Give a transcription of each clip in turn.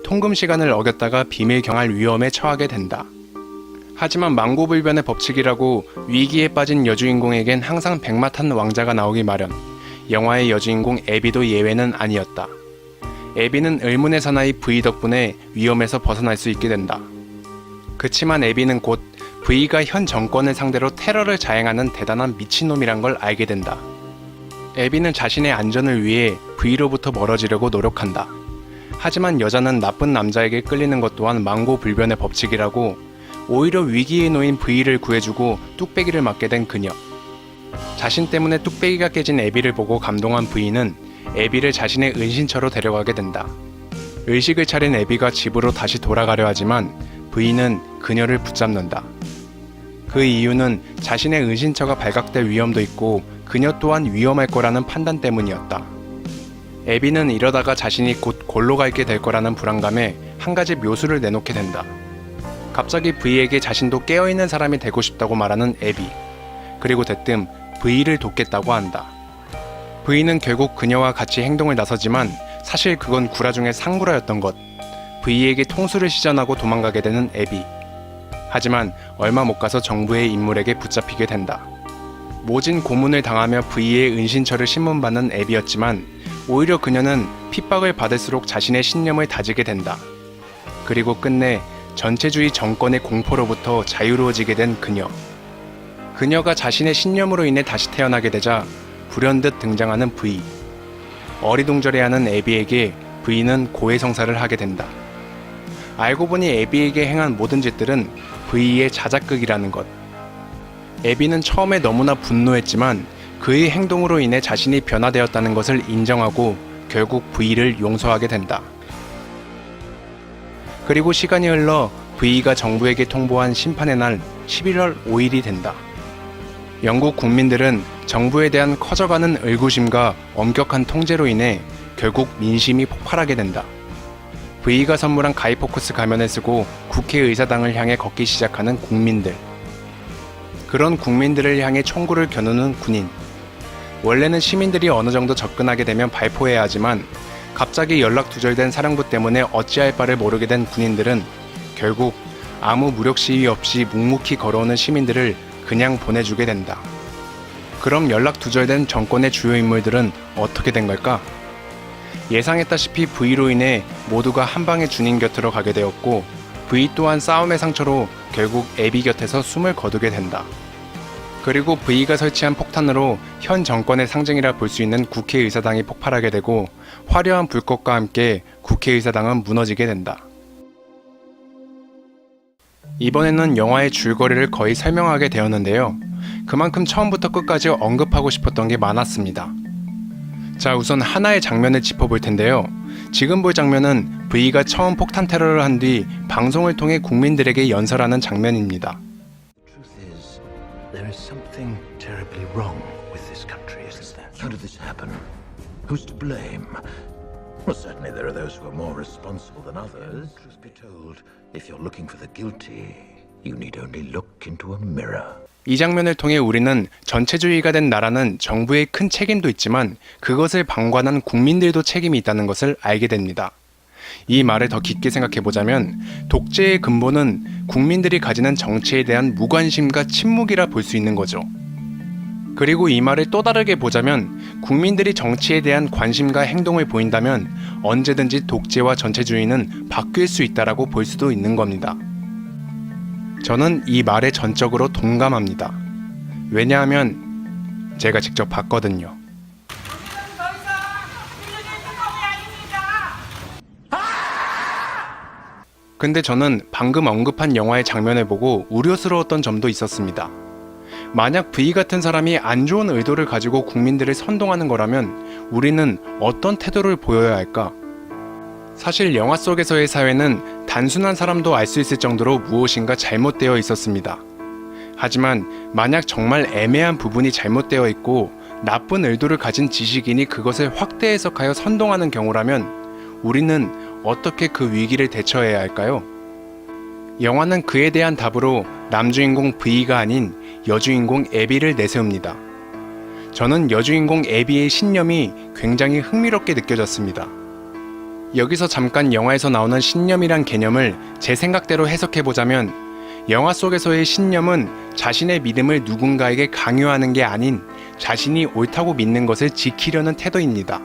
통금 시간을 어겼다가 비밀 경할 위험에 처하게 된다. 하지만 망고불변의 법칙이라고 위기에 빠진 여주인공에겐 항상 백마탄 왕자가 나오기 마련. 영화의 여주인공 에비도 예외는 아니었다. 에비는 의문의 사나이 V 덕분에 위험에서 벗어날 수 있게 된다. 그치만 에비는 곧 V가 현 정권을 상대로 테러를 자행하는 대단한 미친놈이란 걸 알게 된다. 에비는 자신의 안전을 위해 V로부터 멀어지려고 노력한다. 하지만 여자는 나쁜 남자에게 끌리는 것 또한 망고불변의 법칙이라고 오히려 위기에 놓인 V를 구해주고 뚝배기를 맞게 된 그녀. 자신 때문에 뚝배기가 깨진 에비를 보고 감동한 V는 에비를 자신의 은신처로 데려가게 된다. 의식을 차린 에비가 집으로 다시 돌아가려 하지만 V는 그녀를 붙잡는다. 그 이유는 자신의 은신처가 발각될 위험도 있고 그녀 또한 위험할 거라는 판단 때문이었다. 에비는 이러다가 자신이 곧 골로 가게 될 거라는 불안감에 한 가지 묘수를 내놓게 된다. 갑자기 V에게 자신도 깨어있는 사람이 되고 싶다고 말하는 에비. 그리고 대뜸 V를 돕겠다고 한다. V는 결국 그녀와 같이 행동을 나서지만 사실 그건 구라 중에 상구라였던 것. V에게 통수를 시전하고 도망가게 되는 에비. 하지만 얼마 못 가서 정부의 인물에게 붙잡히게 된다. 모진 고문을 당하며 V의 은신처를 신문받는 에비였지만 오히려 그녀는 핍박을 받을수록 자신의 신념을 다지게 된다. 그리고 끝내 전체주의 정권의 공포로부터 자유로워지게 된 그녀. 그녀가 자신의 신념으로 인해 다시 태어나게 되자 불현듯 등장하는 V. 어리둥절해하는 에비에게 V는 고해성사를 하게 된다. 알고 보니 에비에게 행한 모든 짓들은 V의 자작극이라는 것. 에비는 처음에 너무나 분노했지만 그의 행동으로 인해 자신이 변화되었다는 것을 인정하고 결국 V를 용서하게 된다. 그리고 시간이 흘러 V가 정부에게 통보한 심판의 날 11월 5일이 된다. 영국 국민들은 정부에 대한 커져가는 의구심과 엄격한 통제로 인해 결국 민심이 폭발하게 된다. V가 선물한 가이포크스 가면을 쓰고 국회의사당을 향해 걷기 시작하는 국민들. 그런 국민들을 향해 총구를 겨누는 군인. 원래는 시민들이 어느 정도 접근하게 되면 발포해야 하지만 갑자기 연락 두절된 사령부 때문에 어찌할 바를 모르게 된 군인들은 결국 아무 무력 시위 없이 묵묵히 걸어오는 시민들을 그냥 보내주게 된다. 그럼 연락 두절된 정권의 주요 인물들은 어떻게 된 걸까? 예상했다시피 V로 인해 모두가 한방의 주님 곁으로 가게 되었고 V 또한 싸움의 상처로 결국 에비 곁에서 숨을 거두게 된다. 그리고 V가 설치한 폭탄으로 현 정권의 상징이라 볼 수 있는 국회의사당이 폭발하게 되고 화려한 불꽃과 함께 국회의사당은 무너지게 된다. 이번에는 영화의 줄거리를 거의 설명하게 되었는데요. 그만큼 처음부터 끝까지 언급하고 싶었던 게 많았습니다. 자, 우선 하나의 장면을 짚어볼 텐데요. 지금 볼 장면은 V가 처음 폭탄 테러를 한 뒤 방송을 통해 국민들에게 연설하는 장면입니다. There is something terribly wrong with this country, isn't there? How did this happen? Who's to blame? Well, certainly there are those who are more responsible than others. Truth be told, if you're looking for the guilty, you need only look into a mirror. 이 장면을 통해 우리는 전체주의가 된 나라는 정부의 큰 책임도 있지만 그것을 방관한 국민들도 책임이 있다는 것을 알게 됩니다. 이 말을 더 깊게 생각해보자면 독재의 근본은 국민들이 가지는 정치에 대한 무관심과 침묵이라 볼 수 있는 거죠. 그리고 이 말을 또 다르게 보자면 국민들이 정치에 대한 관심과 행동을 보인다면 언제든지 독재와 전체주의는 바뀔 수 있다라고 볼 수도 있는 겁니다. 저는 이 말에 전적으로 동감합니다. 왜냐하면 제가 직접 봤거든요. 근데 저는 방금 언급한 영화의 장면을 보고 우려스러웠던 점도 있었습니다. 만약 V 같은 사람이 안 좋은 의도를 가지고 국민들을 선동하는 거라면 우리는 어떤 태도를 보여야 할까? 사실 영화 속에서의 사회는 단순한 사람도 알 수 있을 정도로 무엇인가 잘못되어 있었습니다. 하지만 만약 정말 애매한 부분이 잘못되어 있고 나쁜 의도를 가진 지식인이 그것을 확대 해석하여 선동하는 경우라면 우리는 어떻게 그 위기를 대처해야 할까요? 영화는 그에 대한 답으로 남주인공 V가 아닌 여주인공 에비를 내세웁니다. 저는 여주인공 에비의 신념이 굉장히 흥미롭게 느껴졌습니다. 여기서 잠깐 영화에서 나오는 신념이란 개념을 제 생각대로 해석해보자면 영화 속에서의 신념은 자신의 믿음을 누군가에게 강요하는 게 아닌 자신이 옳다고 믿는 것을 지키려는 태도입니다.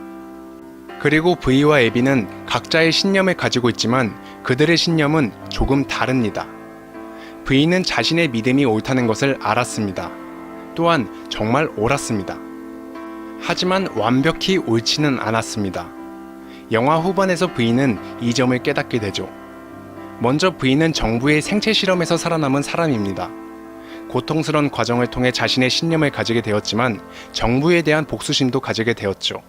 그리고 V와 에비는 각자의 신념을 가지고 있지만 그들의 신념은 조금 다릅니다. V는 자신의 믿음이 옳다는 것을 알았습니다. 또한 정말 옳았습니다. 하지만 완벽히 옳지는 않았습니다. 영화 후반에서 V는 이 점을 깨닫게 되죠. 먼저 V는 정부의 생체 실험에서 살아남은 사람입니다. 고통스러운 과정을 통해 자신의 신념을 가지게 되었지만 정부에 대한 복수심도 가지게 되었죠.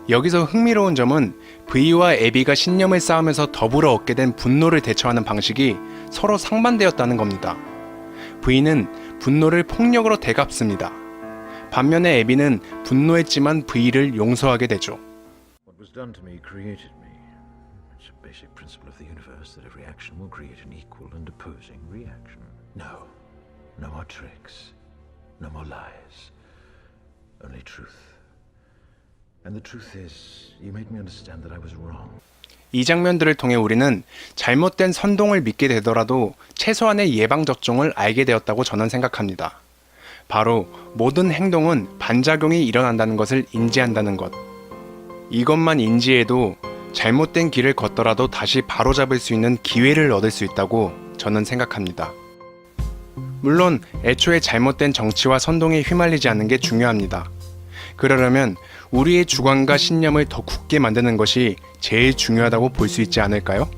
여기서 흥미로운 점은 V와 에비가 신념을 쌓으면서 더불어 얻게 된 분노를 대처하는 방식이 서로 상반되었다는 겁니다. V는 분노를 폭력으로 되갚습니다. 반면에 에비는 분노했지만 V를 용서하게 되죠. What was done to me created me. It's a basic principle of the universe that every action will create an equal and opposing reaction. No. No more tricks. No more lies. Only truth. And the truth is, you made me understand that I was wrong. 이 장면들을 통해 우리는 잘못된 선동을 믿게 되더라도 최소한의 예방접종을 알게 되었다고 저는 생각합니다. 바로 모든 행동은 반작용이 일어난다는 것을 인지한다는 것. 이것만 인지해도 잘못된 길을 걷더라도 다시 바로잡을 수 있는 기회를 얻을 수 있다고 저는 생각합니다. 물론 애초에 잘못된 정치와 선동에 휘말리지 않는 게 중요합니다. 그러려면 우리의 주관과 신념을 더 굳게 만드는 것이 제일 중요하다고 볼 수 있지 않을까요?